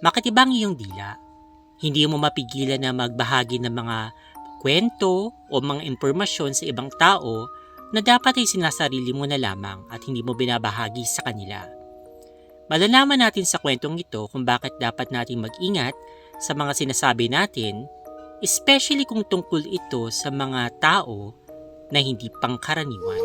Makatibang iyong dila. Hindi mo mapigilan na magbahagi ng mga kwento o mga impormasyon sa ibang tao na dapat ay sinasarili mo na lamang at hindi mo binabahagi sa kanila. Malalaman natin sa kwentong ito kung bakit dapat natin mag-ingat sa mga sinasabi natin, especially kung tungkol ito sa mga tao na hindi pangkaraniwan.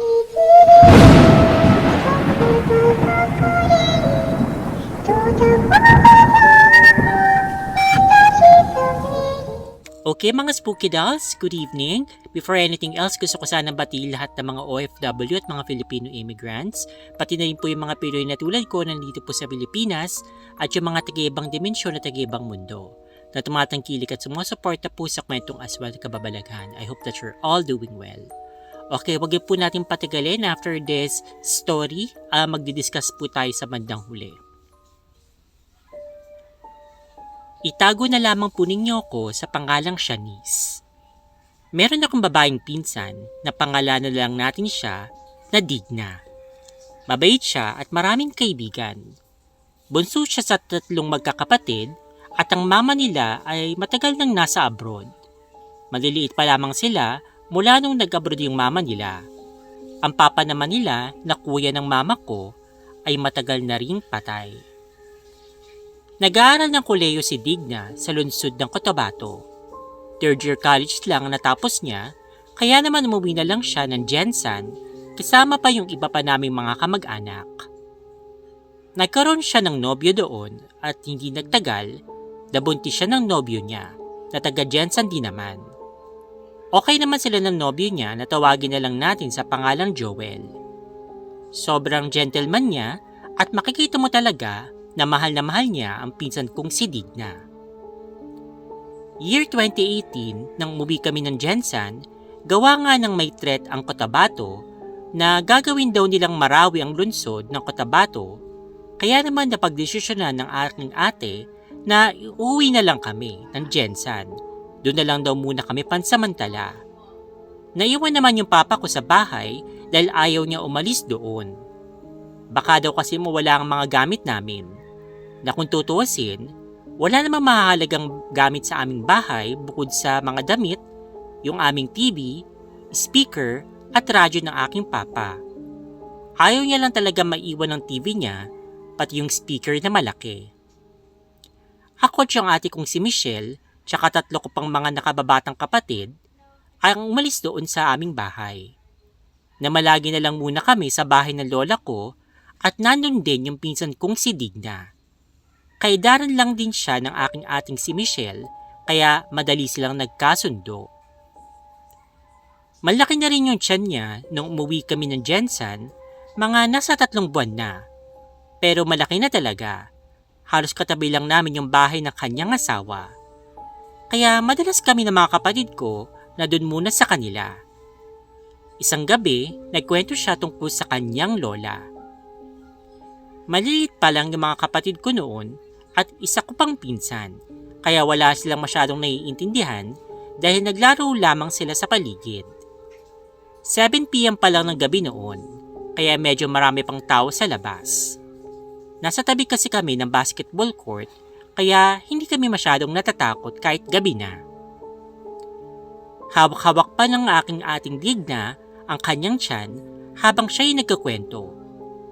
Okay mga Spooky Dolls, good evening. Before anything else, gusto ko sana batiin lahat ng mga OFW at mga Filipino immigrants, pati na rin po yung mga Pinoy na tulad ko nandito po sa Pilipinas at yung mga taga-ibang dimensyon at taga-ibang mundo na tumatangkilik at sumusuporta po sa kwentong Aswang Kababalaghan. I hope that you're all doing well. Okay, wag po natin patagalin. After this story, magdidiscuss po tayo sa bandang huli. Itago na lamang po ninyo ko sa pangalang Shanice. Meron akong babaeng pinsan na pangalanan na lang natin siya na Digna. Mabait siya at maraming kaibigan. Bunso siya sa 3 magkakapatid at ang mama nila ay matagal nang nasa abroad. Maliliit pa lamang sila mula nung nag-abroad yung mama nila. Ang papa naman nila na kuya ng mama ko ay matagal na ring patay. Nag-aaral ng kolehiyo si Digna sa lungsod ng Cotabato. 3rd year college lang natapos niya, kaya naman umuwi na lang siya ng Jensan kasama pa yung iba pa naming mga kamag-anak. Nagkaroon siya ng nobyo doon at hindi nagtagal, nabuntis siya ng nobyo niya na taga Jensan din naman. Okay naman sila ng nobyo niya na tawagin na lang natin sa pangalang Joel. Sobrang gentleman niya at makikita mo talaga na mahal niya ang pinsan kong si Digna. Year 2018, nang umuwi kami ng Jensan, gawa nga ng may threat ang Cotabato na gagawin daw nilang Marawi ang lungsod ng Cotabato, kaya naman napagdesisyonan ng aking ate na uuwi na lang kami ng Jensan. Doon na lang daw muna kami pansamantala. Naiwan naman yung papa ko sa bahay dahil ayaw niya umalis doon. Baka daw kasi mawala ang mga gamit namin. Na kung tutuusin, wala namang mahalagang gamit sa aming bahay bukod sa mga damit, yung aming TV, speaker at radyo ng aking papa. Ayaw niya lang talaga maiwan ng TV niya, pati yung speaker na malaki. Ako at yung ate kong si Michelle, tsaka 3 ko pang mga nakababatang kapatid, ang umalis doon sa aming bahay. Namalagi na lang muna kami sa bahay ng lola ko at nandun din yung pinsan kong si Digna. Kaidaran lang din siya ng aking ating si Michelle, kaya madali silang nagkasundo. Malaki na rin yung tiyan niya nung umuwi kami ng Jensan, mga nasa 3 buwan na. Pero malaki na talaga. Halos katabi lang namin yung bahay ng kanyang asawa. Kaya madalas kami ng mga kapatid ko na dun muna sa kanila. Isang gabi, nagkwento siya tungkol sa kanyang lola. Maliliit pa lang yung mga kapatid ko noon at isa ko pang pinsan, kaya wala silang masyadong naiintindihan dahil naglaro lamang sila sa paligid. 7 PM pa lang ng gabi noon, kaya medyo marami pang tao sa labas. Nasa tabi kasi kami ng basketball court, kaya hindi kami masyadong natatakot kahit gabi na. Hawak-hawak pa ng aking ating Digna ang kanyang tiyan habang siya'y nagkakwento.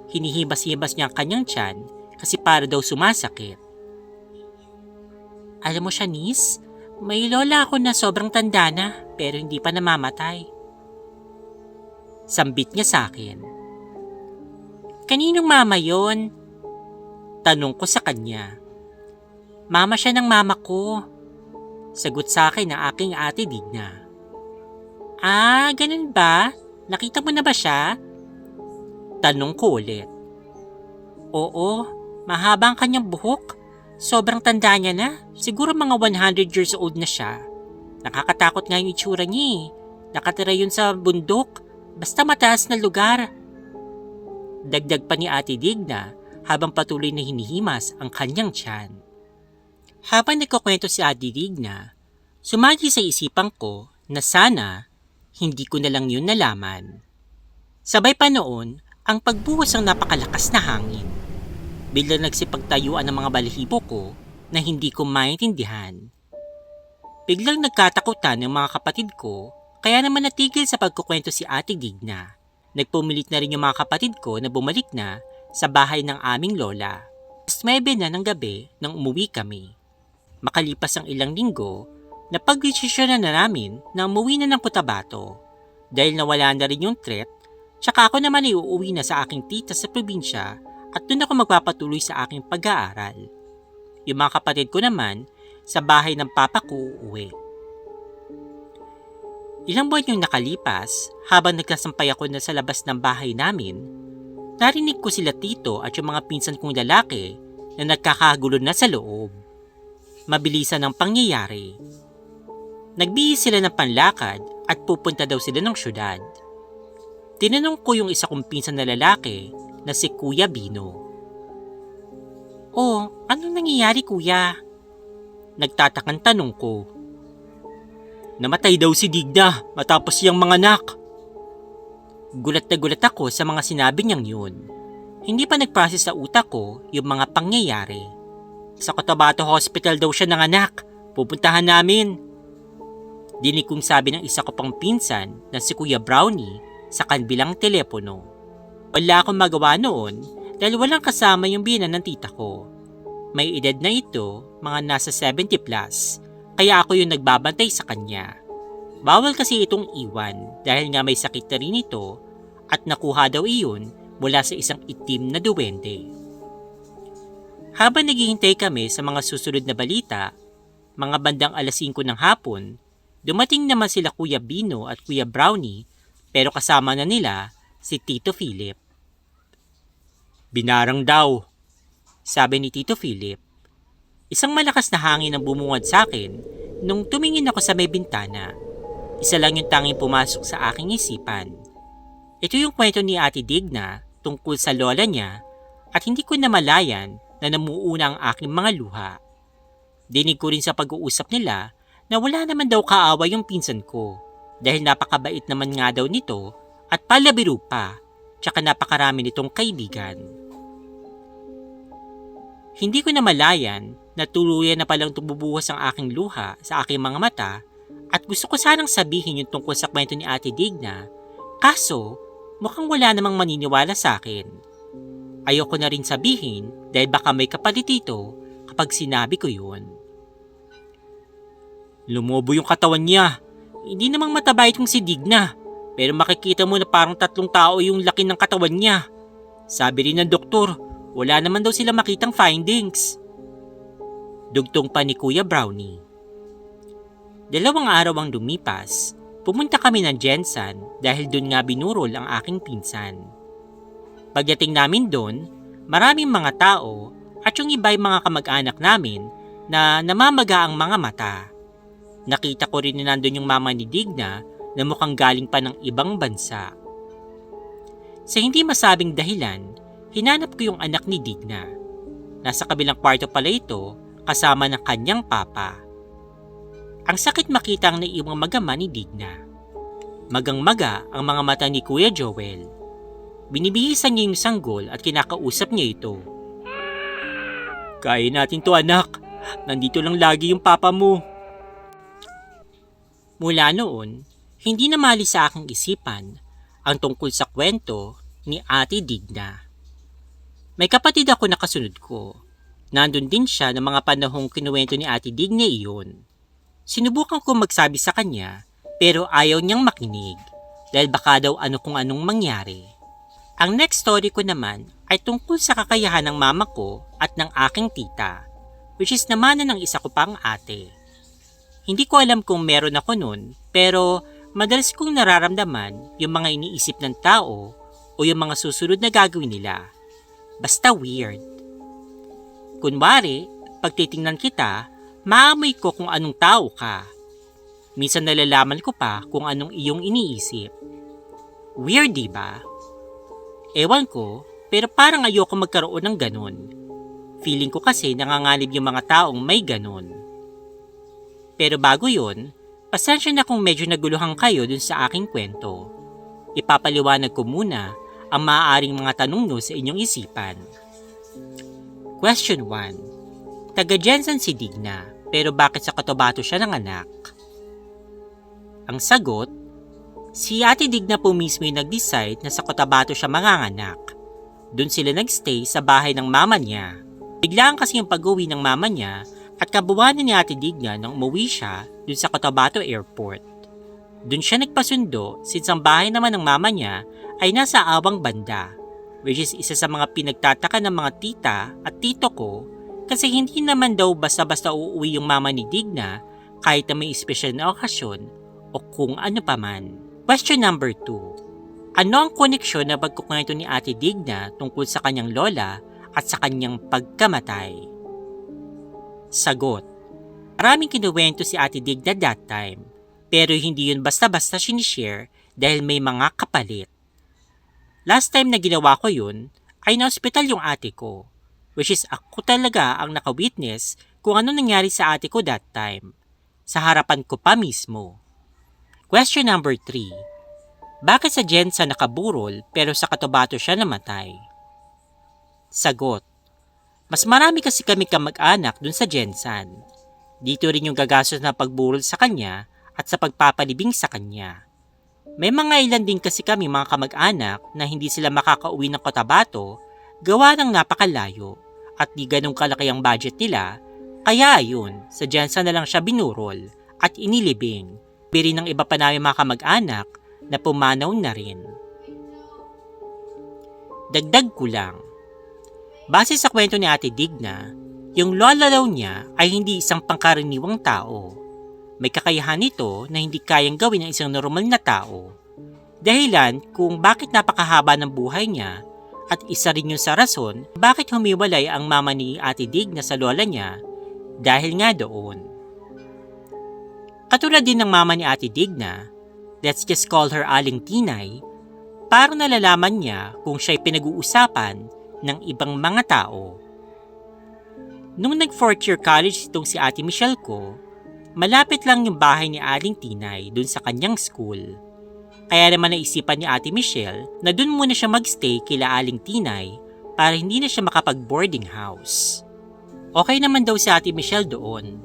Hinihibas-hibas niya ang kanyang tiyan kasi para daw sumasakit. Alam mo, Shanice, may lola ako na sobrang tanda na pero hindi pa namamatay. Sambit niya sa akin. Kaninong mama yon? Tanong ko sa kanya. Mama siya ng mama ko. Sagot sa akin ng aking ate Digna. Ah, ganun ba? Nakita mo na ba siya? Tanong ko ulit. Oo, mahaba ang kanyang buhok. Sobrang tanda niya na. Siguro mga 100 years old na siya. Nakakatakot nga yung itsura niya eh. Nakatira yun sa bundok. Basta mataas na lugar. Dagdag pa ni Ate Digna habang patuloy na hinihimas ang kanyang tiyan. Habang nagkukwento si Ate Digna, sumagi sa isipan ko na sana hindi ko na lang yun nalaman. Sabay pa noon ang pagbuhos ng napakalakas na hangin. Biglang nagsipagtayuan ng mga balahibo ko na hindi ko maintindihan. Biglang nagkatakutan ng mga kapatid ko, kaya naman natigil sa pagkukwento si Ate Digna. Nagpumilit na rin yung mga kapatid ko na bumalik na sa bahay ng aming lola. 9 na ng gabi nang umuwi kami. Makalipas ang ilang linggo, napagdesisyonan na namin na umuwi na ng Cotabato. Dahil nawala na rin yung threat, tsaka ako naman ay uuwi na sa aking tita sa probinsya at doon ako magpapatuloy sa aking pag-aaral. Yung mga kapatid ko naman, sa bahay ng papa ko uuwi. Ilang buwan yung nakalipas, habang nagkasampay ako na sa labas ng bahay namin, narinig ko sila tito at yung mga pinsan kong lalaki na nagkakagulo na sa loob. Mabilisan ang pangyayari. Nagbihis sila ng panlakad at pupunta daw sila ng syudad. Tinanong ko yung isa kong pinsan na lalaki na si Kuya Bino. "Oh, anong nangyayari kuya?" Nagtatakang tanong ko. "Namatay daw si Digna matapos siyang manganak." Gulat na gulat ako sa mga sinabi niyang yun. Hindi pa nag-process sa utak ko yung mga pangyayari. "Sa Cotabato Hospital daw siya nanganak. Pupuntahan namin." Dinig kong sabi ng isa ko pang pinsan na si Kuya Brownie sa kabilang telepono. Wala akong magawa noon dahil walang kasama yung biyenan ng tita ko. May edad na ito, mga nasa 70 plus, kaya ako yung nagbabantay sa kanya. Bawal kasi itong iwan dahil nga may sakit na rin ito at nakuha daw iyon mula sa isang itim na duwende. Habang naghihintay kami sa mga susunod na balita, mga bandang 5:00 ng hapon, dumating naman sila Kuya Bino at Kuya Brownie pero kasama na nila si Tito Philip. "Binarang daw," sabi ni Tito Philip. Isang malakas na hangin ang bumungad sa akin nung tumingin ako sa may bintana. Isa lang yung tanging pumasok sa aking isipan. Ito yung kwento ni Ate Digna tungkol sa lola niya at hindi ko namalayan na namuuna ang aking mga luha. Dinig ko rin sa pag-uusap nila na wala naman daw kaaway yung pinsan ko dahil napakabait naman nga daw nito at palabiro pa, tsaka napakarami nitong kaibigan. Hindi ko namalayan na tuluyan na palang tumubuhos ang aking luha sa aking mga mata at gusto ko sanang sabihin yung tungkol sa kwento ni Ate Digna, kaso mukhang wala namang maniniwala sa akin. Ayoko na rin sabihin dahil baka may kapalit dito kapag sinabi ko yun. "Lumobo yung katawan niya. Hindi namang mataba itong si Digna, pero makikita mo na parang 3 tao yung laki ng katawan niya. Sabi rin ng doktor, wala naman daw sila makitang findings." Dugtong pa ni Kuya Brownie. 2 araw ang lumipas, pumunta kami ng Jensen dahil doon nga binurol ang aking pinsan. Pagdating namin doon, maraming mga tao at yung iba ay mga kamag-anak namin na namamaga ang mga mata. Nakita ko rin na nandun yung mama ni Digna na mukhang galing pa ng ibang bansa. Sa hindi masabing dahilan, hinanap ko yung anak ni Digna. Nasa kabilang kwarto pala ito kasama ng kanyang papa. Ang sakit makita ang naiwang magama ni Digna. Magang-maga ang mga mata ni Kuya Joel. Binibihisan niya yung sanggol at kinakausap niya ito. "Kaya natin to anak. Nandito lang lagi yung papa mo." Mula noon, hindi na mali sa aking isipan ang tungkol sa kwento ni Ate Digna. May kapatid ako na kasunod ko. Nandun din siya ng mga panahong kinuwento ni Ate Digna iyon. Sinubukan ko magsabi sa kanya pero ayaw niyang makinig dahil baka daw ano kung anong mangyari. Ang next story ko naman ay tungkol sa kakayahan ng mama ko at ng aking tita, which is naman ng isa ko pang ate. Hindi ko alam kung meron ako nun, pero madalas kong nararamdaman yung mga iniisip ng tao o yung mga susunod na gagawin nila. Basta weird. Kunwari, pag titingnan kita, maamoy ko kung anong tao ka. Minsan nalalaman ko pa kung anong iyong iniisip. Weird, diba? Ewan ko, pero parang ayoko magkaroon ng ganun. Feeling ko kasi nanganganib yung mga taong may ganun. Pero bago yun, pasensya na kung medyo naguluhan kayo dun sa aking kwento. Ipapaliwanag ko muna ang maaaring mga tanong nyo sa inyong isipan. Question 1. Taga Jensen si Digna, pero bakit sa Cotabato siya nanganak? Ang sagot, si Ate Digna po mismo yung nag-decide na sa Cotabato siya manganganak. Doon sila nagstay sa bahay ng mama niya. Biglaan kasi yung pag-uwi ng mama niya at kabuuan ni Ate Digna nang umuwi siya doon sa Cotabato Airport. Doon siya nagpasundo since ang bahay naman ng mama niya ay nasa Awang banda, which is isa sa mga pinagtataka ng mga tita at tito ko kasi hindi naman daw basta-basta uuwi yung mama ni Digna kahit na may espesyal na okasyon o kung ano pa man. Question number 2. Ano ang koneksyon na pagkukwento ni Ate Digna tungkol sa kanyang lola at sa kanyang pagkamatay? Sagot. Maraming kinuwento si Ate Digna that time, pero hindi yun basta-basta sinishare dahil may mga kapalit. Last time na ginawa ko yun ay na-hospital yung ate ko, which is ako talaga ang naka-witness kung ano nangyari sa ate ko that time. Sa harapan ko pa mismo. Question number 3. Bakit sa Jensen nakaburol pero sa Cotabato siya namatay? Sagot. Mas marami kasi kami kamag-anak dun sa Jensen. Dito rin yung gagastos na pagburol sa kanya at sa pagpapalibing sa kanya. May mga ilan din kasi kami mga kamag-anak na hindi sila makakauwi ng Cotabato gawa ng napakalayo at di ganong kalaki ang budget nila, kaya ayun, sa Jensen na lang siya binurol at inilibing. Biri ng iba pa namin mga kamag-anak na pumanaw na rin. Dagdag ko lang. Base sa kwento ni Ate Digna, yung lola daw niya ay hindi isang pangkaraniwang tao. May kakayahan nito na hindi kayang gawin ng isang normal na tao. Dahilan kung bakit napakahaba ng buhay niya at isa rin yung sa rason bakit humiwalay ang mama ni Ate Digna sa lola niya dahil nga doon. Katulad din ng mama ni Ate Digna, let's just call her Aling Tinay, parang nalalaman niya kung siya'y pinag-uusapan ng ibang mga tao. Nung nag-4th year college itong si Ate Michelle ko, malapit lang yung bahay ni Aling Tinay dun sa kanyang school. Kaya naman naisipan ni Ate Michelle na dun muna siya magstay kila Aling Tinay para hindi na siya makapag-boarding house. Okay naman daw si Ate Michelle doon.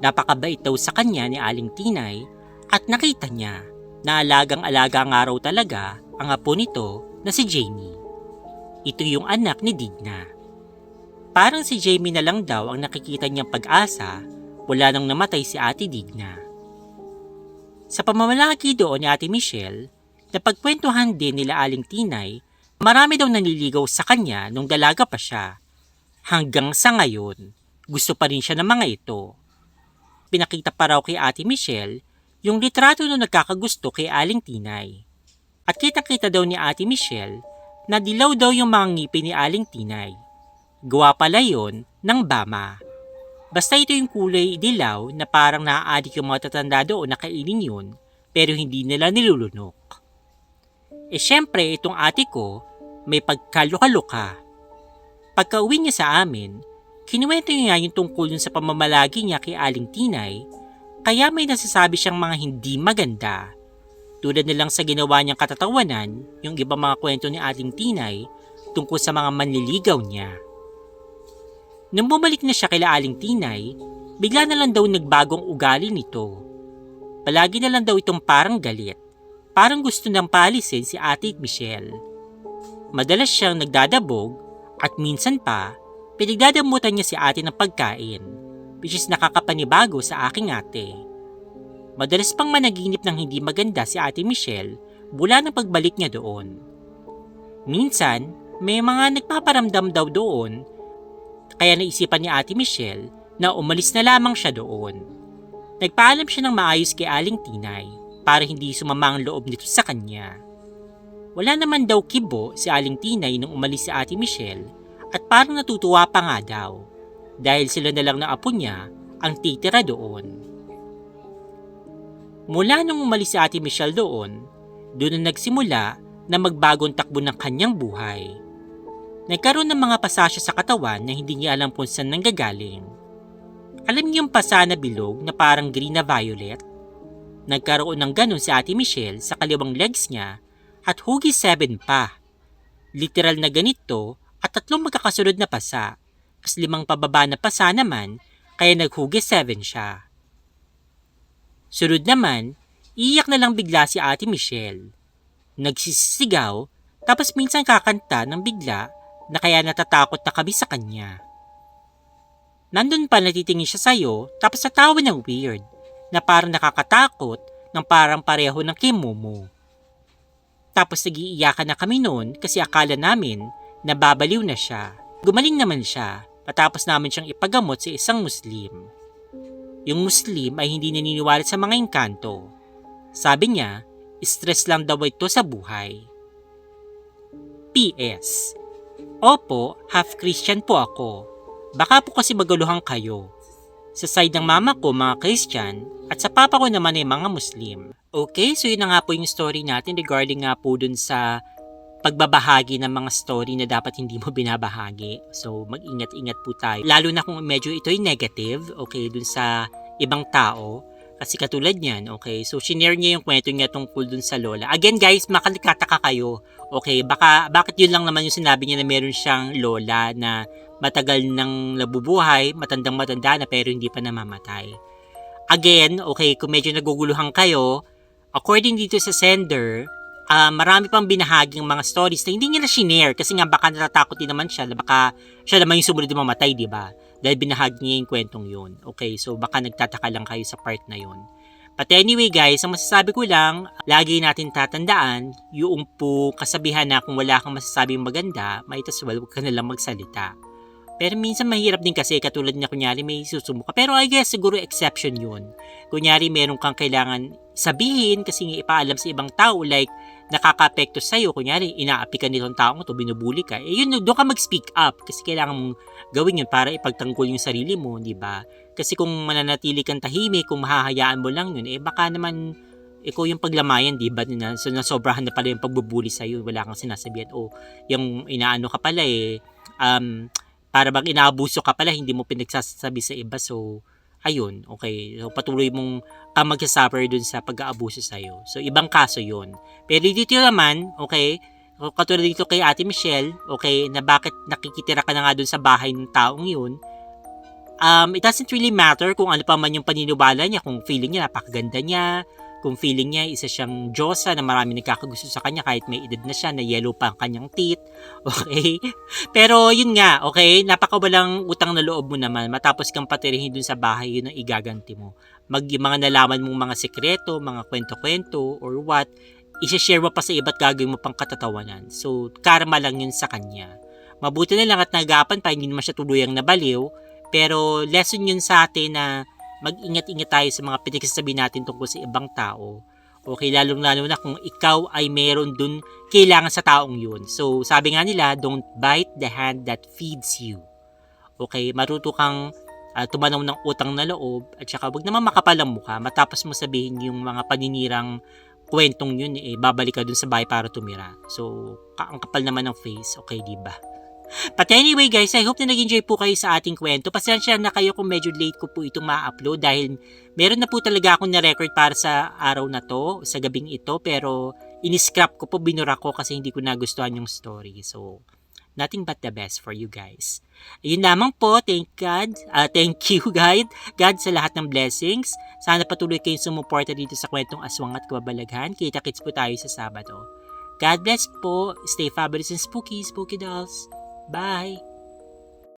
Napakabait daw sa kanya ni Aling Tinay at nakita niya na alagang-alaga nga raw talaga ang apo nito na si Jamie. Ito yung anak ni Digna. Parang si Jamie na lang daw ang nakikita niyang pag-asa. Wala nang namatay si Ate Digna. Sa pamamalagi doon ni Ate Michelle, napagkwentuhan din nila Aling Tinay, marami daw nanliligaw sa kanya nung dalaga pa siya. Hanggang sa ngayon, gusto pa rin siya ng mga ito. Pinakita pa raw kay Ate Michelle yung litrato nung nagkakagusto kay Aling Tinay. At kita-kita daw ni Ate Michelle na dilaw daw yung mga ngipin ni Aling Tinay. Gawa pala yon ng bama. Basta ito yung kulay dilaw na parang naaadik yung mga tatanda doon na kainin yun pero hindi nila nilulunok. Syempre itong ate ko may pagkaluka-luka. Pagka uwi niya sa amin, kinuwento niya yung tungkol sa pamamalagi niya kay Aling Tinay kaya may nasasabi siyang mga hindi maganda. Tulad na lang sa ginawa niyang katatawanan yung ibang mga kwento ni Aling Tinay tungkol sa mga manliligaw niya. Nung bumalik na siya kila Aling Tinay, bigla na lang daw nagbagong ugali nito. Palagi na lang daw itong parang galit. Parang gusto nang paalisin si Ate Michelle. Madalas siyang nagdadabog at minsan pa, pinagdadamutan niya si ate ng pagkain, which is nakakapanibago sa aking ate. Madalas pang managinip ng hindi maganda si Ate Michelle mula ng pagbalik niya doon. Minsan, may mga nagpaparamdam daw doon. Kaya naisipan ni Ate Michelle na umalis na lamang siya doon. Nagpaalam siya ng maayos kay Aling Tinay para hindi sumama ang loob nito sa kanya. Wala naman daw kibo si Aling Tinay nung umalis si Ate Michelle at parang natutuwa pa nga daw dahil sila na lang na apo niya ang titira doon. Mula nung umalis si Ate Michelle doon na nagsimula na magbagong takbo ng kanyang buhay. Nagkaroon ng mga pasasya sa katawan na hindi niya alam kung saan nanggagaling. Alam niyo yung pasa na bilog na parang green na violet? Nagkaroon ng ganun si Ate Michelle sa kaliwang legs niya at hugis 7 pa. Literal na ganito at 3 magkakasunod na pasa. Kas 5 pababa na pasa naman, kaya naghugi 7 siya. Sunod naman, iiyak na lang bigla si Ate Michelle. Nagsisigaw, tapos minsan kakanta ng bigla na kaya natatakot na kami sa kanya. Nandun pa natitingin siya sa'yo, tapos natawa ng weird, na parang nakakatakot ng parang pareho ng kimumo. Tapos nagiiyakan na kami noon kasi akala namin na babaliw na siya. Gumaling naman siya, matapos namin siyang ipagamot sa isang Muslim. Yung Muslim ay hindi naniniwala sa mga engkanto. Sabi niya, stress lang daw ito sa buhay. P.S. Opo, half Christian po ako. Baka po kasi maguluhan kayo. Sa side ng mama ko mga Christian at sa papa ko naman ay mga Muslim. Okay, so yun na nga po yung story natin regarding nga po dun sa pagbabahagi ng mga story na dapat hindi mo binabahagi. So mag-ingat-ingat po tayo. Lalo na kung medyo ito'y negative, okay, dun sa ibang tao. Kasi katulad niyan, okay, so shinare niya yung kwento niya tungkol dun sa lola. Again guys, makalikataka kayo. Okay, bakit yun lang naman yung sinabi niya na meron siyang lola na matagal nang nabubuhay, matandang-matanda na pero hindi pa namamatay. Again, okay, kung medyo naguguluhan kayo, according dito sa sender, marami pang binahaging mga stories na hindi niya na shinare kasi nga baka natatakot din naman siya na baka siya naman yung sumunod na mamatay, di ba? Dahil binahagi niya yung kwentong yun. Okay, so baka nagtataka lang kayo sa part na yun. But anyway guys, ang masasabi ko lang, lagi natin tatandaan, yung po kasabihan na kung wala kang masasabing maganda, might as well, huwag ka na lang magsalita. Pero minsan mahirap din kasi katulad niya kunyari may susumuka. Pero I guess siguro exception yun. Kunyari meron kang kailangan sabihin kasi nga ipaalam sa ibang tao like nakaka-apekto sa'yo. Kunyari inaapi ka nitong taong to, binubuli ka. Eh yun, doon ka mag-speak up kasi kailangan mong gawin yun para ipagtanggol yung sarili mo, di ba? Kasi kung mananatili kang tahimik, kung mahahayaan mo lang yun, eh baka naman ikaw yung paglamayan, di ba? So nasobrahan na pala yung pagbubuli sa'yo. Wala kang sinasabihan. O yung inaano ka pala para bang inaabuso ka pala, hindi mo pinagsasabi sa iba. So, ayun, okay. So, patuloy mong magsasuffer dun sa pag-aabuso sa'yo. So, ibang kaso yun. Pero dito naman, okay, katulad dito kay Ate Michelle, okay, na bakit nakikitira ka na nga dun sa bahay ng taong yun, it doesn't really matter kung ano pa man yung paniniwala niya, kung feeling niya napakaganda niya, kung feeling niya isa siyang Diyosa na marami nagkakagusto sa kanya kahit may edad na siya, na yellow pa ang kanyang teeth, okay? Pero yun nga, okay, napakawalang utang na loob mo naman, matapos kang patirihin dun sa bahay, yun ang igaganti mo. Mga nalaman mong mga sekreto, mga kwento-kwento, or what, isa-share mo pa sa iba't gagawin mo pang katatawanan. So, karma lang yun sa kanya. Mabuti na lang at nagapan pa, hindi naman siya tuluyang nabaliw, pero lesson yun sa atin na mag-ingat-ingat tayo sa mga pinagsasabi natin tungkol sa ibang tao. Okay, lalong-lalo na kung ikaw ay meron dun kailangan sa taong yun. So, sabi nga nila, don't bite the hand that feeds you. Okay, maruto kang tumanaw ng utang na loob at saka wag naman makapal ang mukha matapos mo sabihin yung mga paninirang kwentong yun, babalik ka dun sa bahay para tumira. So, ang kapal naman ng face, okay, diba? But anyway guys, I hope na nag-enjoy po kayo sa ating kwento. Pasensya na kayo kung medyo late ko po itong ma-upload dahil meron na po talaga akong na-record para sa araw na to, sa gabing ito, pero in-scrap ko po, binura ko kasi hindi ko nagustuhan yung story. So, nothing but the best for you guys. Ayun lamang po, thank you God sa lahat ng blessings. Sana patuloy kayong sumuporta dito sa kwentong Aswang at Kababalaghan. Kita-kits po tayo sa Sabado. God bless po. Stay fabulous and spooky dolls. Bye!